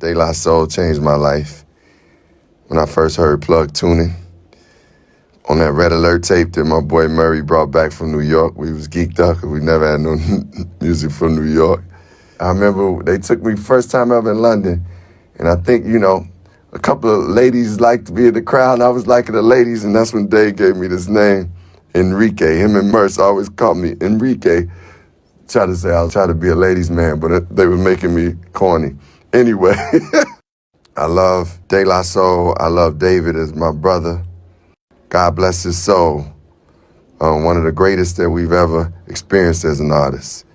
De La Soul changed my life. When I first heard Plug tuning on that Red Alert tape that my boy Murray brought back from New York, we was geeked out because we never had no music from New York. I remember they took me first time ever in London, and I think, a couple of ladies liked to be in the crowd, and I was liking the ladies, and that's when Dave gave me this name, Enrique. Him and Merce always called me Enrique. Try to say I'll try to be a ladies' man, but they were making me corny. Anyway, I love De La Soul. I love David as my brother. God bless his soul. One of the greatest that we've ever experienced as an artist.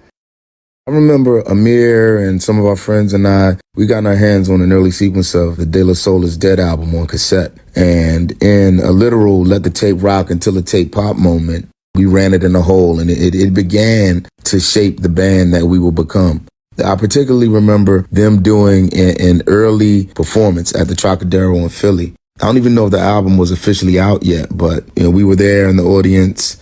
I remember Amir and some of our friends and we got our hands on an early sequence of the De La Soul is Dead album on cassette. And in a literal let the tape rock until the tape pop moment, we ran it in a hole, and it began to shape the band that we will become. I particularly remember them doing an early performance at the Trocadero in Philly. I don't even know if the album was officially out yet, but we were there in the audience.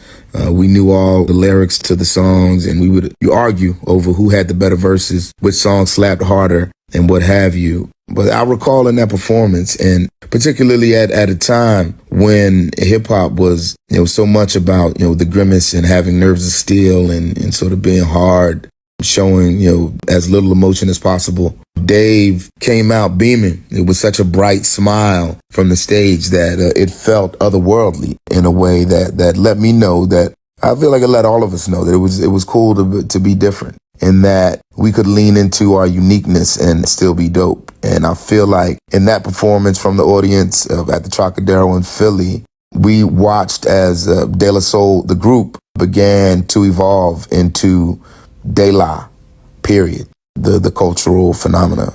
We knew all the lyrics to the songs, and we would argue over who had the better verses, which song slapped harder, and what have you. But I recall in that performance, and particularly at a time when hip hop was, so much about, the grimace and having nerves of steel and sort of being hard, showing, as little emotion as possible. Dave came out beaming. It was such a bright smile from the stage that it felt otherworldly in a way that let me know that I feel like it let all of us know that it was cool to be different, and that we could lean into our uniqueness and still be dope. And I feel like in that performance from the audience at the Trocadero in Philly, we watched as De La Soul, the group, began to evolve into De La, period, the cultural phenomena.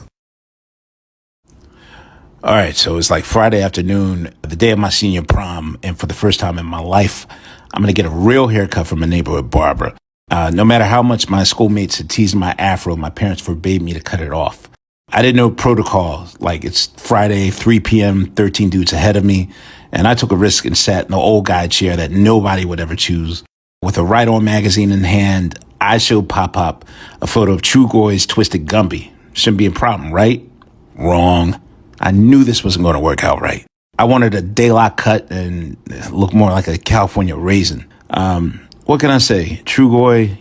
All right, so it's like Friday afternoon, the day of my senior prom, and for the first time in my life, I'm going to get a real haircut from a neighborhood barber. No matter how much my schoolmates had teased my afro, my parents forbade me to cut it off. I didn't know protocol, like it's Friday, 3 p.m., 13 dudes ahead of me, and I took a risk and sat in the old guy chair that nobody would ever choose. With a Right On magazine in hand, I showed Pop-Pop a photo of Trugoy's Twisted Gumby. Shouldn't be a problem, right? Wrong. I knew this wasn't going to work out right. I wanted a De La cut and look more like a California raisin. What can I say? Trugoy,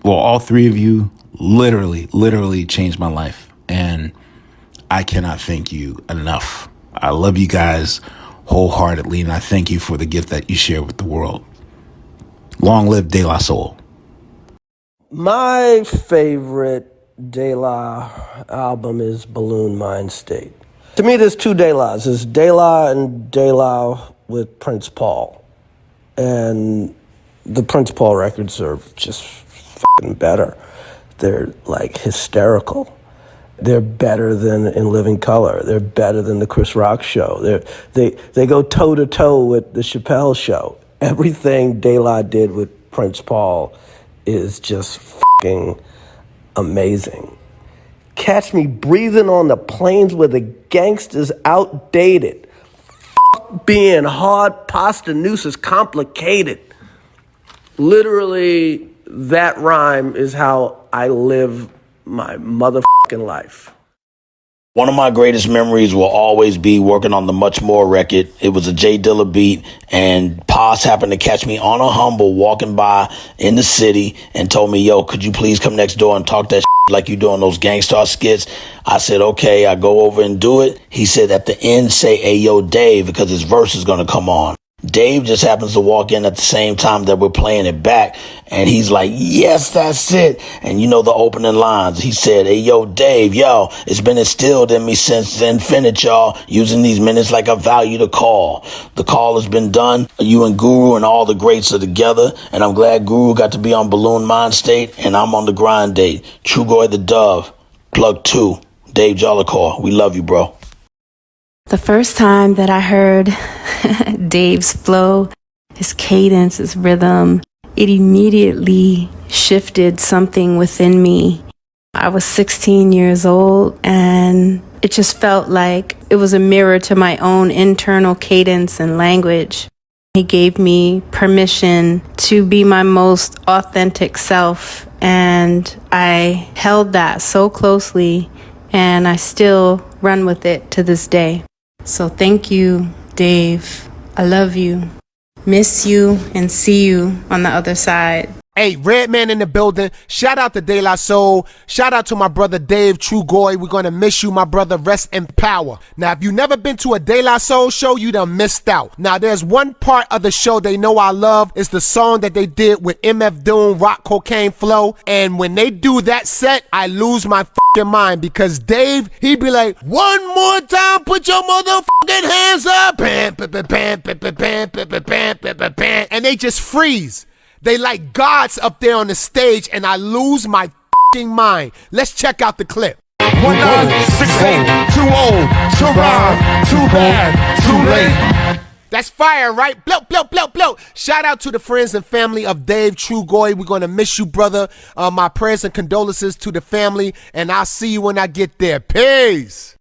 all three of you literally changed my life. And I cannot thank you enough. I love you guys wholeheartedly, and I thank you for the gift that you share with the world. Long live De La Soul. My favorite De La album is Balloon Mind State. To me, there's two De Las. There's De La and De La with Prince Paul. And the Prince Paul records are just fucking better. They're like hysterical. They're better than In Living Color. They're better than the Chris Rock Show. They go toe-to-toe with the Chappelle Show. Everything De La did with Prince Paul is just fucking amazing. Catch me breathing on the plains where the gangsters outdated. Fuck being hard, pasta noose is complicated. Literally, that rhyme is how I live my motherfucking life. One of my greatest memories will always be working on the Much More record. It was a J Dilla beat, and Paz happened to catch me on a humble walking by in the city and told me, yo, could you please come next door and talk that shit like you doing those Gangstar skits? I said, okay, I go over and do it. He said at the end, say, hey, yo, Dave, because his verse is going to come on. Dave just happens to walk in at the same time that we're playing it back, and he's like, yes, that's it. And you know the opening lines. He said, hey, yo, Dave, yo, it's been instilled in me since infinite, y'all, using these minutes like I value the call. The call has been done. You and Guru and all the greats are together, and I'm glad Guru got to be on Balloon Mind State, and I'm on the grind date. Trugoy the Dove, Plug 2, Dave Jollicoeur. We love you, bro. The first time that I heard Dave's flow, his cadence, his rhythm, it immediately shifted something within me. I was 16 years old, and it just felt like it was a mirror to my own internal cadence and language. He gave me permission to be my most authentic self, and I held that so closely and I still run with it to this day. So thank you, Dave. I love you. Miss you and see you on the other side. Hey, Redman in the building. Shout out to De La Soul. Shout out to my brother Dave Trugoy. We're going to miss you, my brother. Rest in power. Now, if you've never been to a De La Soul show, you done missed out. Now, there's one part of the show they know I love. It's the song that they did with MF Doom, Rock Cocaine Flow. And when they do that set, I lose my fucking mind because Dave, he be like, one more time, put your motherfucking hands up. And they just freeze. They like gods up there on the stage, and I lose my fucking mind. Let's check out the clip. 1968, too old, too rhyme, too bad, too late. That's fire, right? Blow, blow, blow, blow. Shout out to the friends and family of Dave Trugoy. We're going to miss you, brother. My prayers and condolences to the family, and I'll see you when I get there. Peace.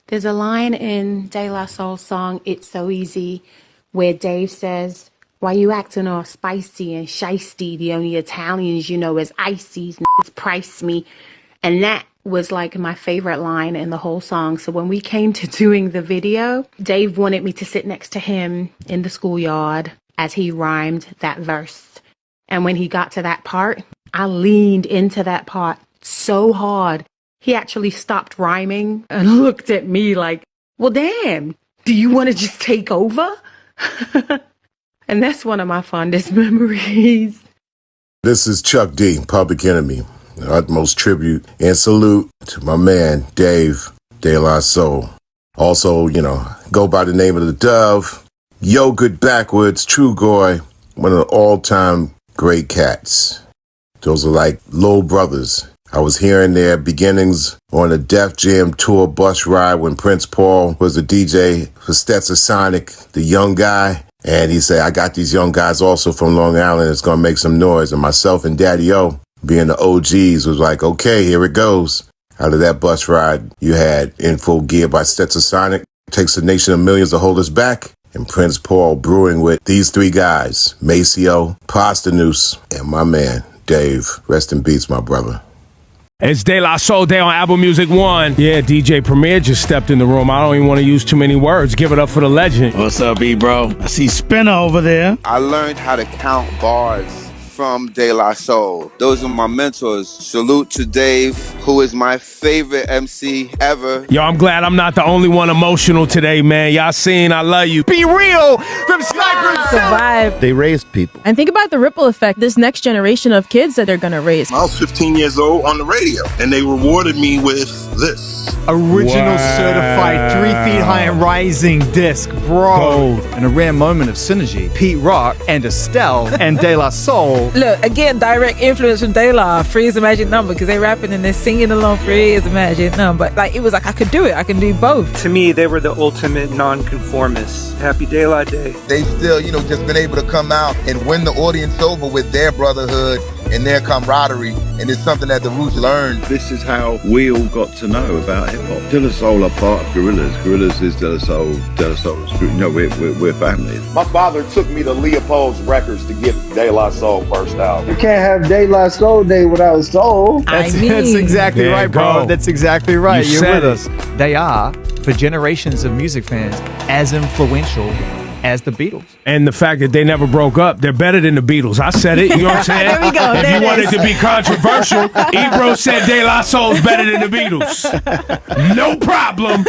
There's a line in De La Soul's song, It's So Easy, where Dave says, why you acting all spicy and shisty? The only Italians you know is ices, niggas price me. And that was like my favorite line in the whole song. So when we came to doing the video, Dave wanted me to sit next to him in the schoolyard as he rhymed that verse. And when he got to that part, I leaned into that part so hard. He actually stopped rhyming and looked at me like, well, damn, do you want to just take over? And that's one of my fondest memories. This is Chuck D, Public Enemy. The utmost tribute and salute to my man, Dave De La Soul. Also, go by the name of the Dove, Yo Good Backwards, Trugoy, one of the all-time great cats. Those are like little brothers. I was hearing their beginnings on a Def Jam tour bus ride when Prince Paul was a DJ for Stetsasonic, the young guy. And he said, I got these young guys also from Long Island. It's going to make some noise. And myself and Daddy O, being the OGs, was like, okay, here it goes. Out of that bus ride, you had In Full Gear by Stetsasonic, Takes a Nation of Millions to Hold Us Back, and Prince Paul brewing with these three guys, Maceo, Posdnuos, and my man, Dave. Rest in peace, my brother. It's De La Soul Day on Apple Music 1. Yeah, DJ Premier just stepped in the room. I don't even want to use too many words. Give it up for the legend. What's up, Ebro? I see Spinner over there. I learned how to count bars from De La Soul. Those are my mentors. Salute to Dave, who is my favorite MC ever. Yo, I'm glad I'm not the only one emotional today, man. Y'all seen I love you. Be real from Sniper. Survive. They raised people. And think about the ripple effect this next generation of kids that they're going to raise. I was 15 years old on the radio, and they rewarded me with this. Original certified 3 feet high and rising disc, bro. Gold. And a rare moment of synergy. Pete Rock and Estelle and De La Soul. Look, again, direct influence from De La, Free is a Magic Number, because they rapping and they're singing along Free is a Magic Number. Like, it was like, I could do it. I can do both. To me, they were the ultimate non-conformists. Happy De La Day. They've still, just been able to come out and win the audience over with their brotherhood and their camaraderie, and it's something that the Roots learned. This is how we all got to know about hip-hop. De La Soul are part of Gorillaz. Gorillaz is De La Soul. De La Soul's, we're family. My father took me to Leopold's Records to get De La Soul first album. You can't have De La Soul Day without soul. That's exactly right, bro. That's exactly right. You're with us. They are, for generations of music fans, as influential as the Beatles. And the fact that they never broke up, they're better than the Beatles. I said it, you know what I'm saying? There we go. If there you wanted to be controversial, Ebro said De La Soul's better than the Beatles. No problem.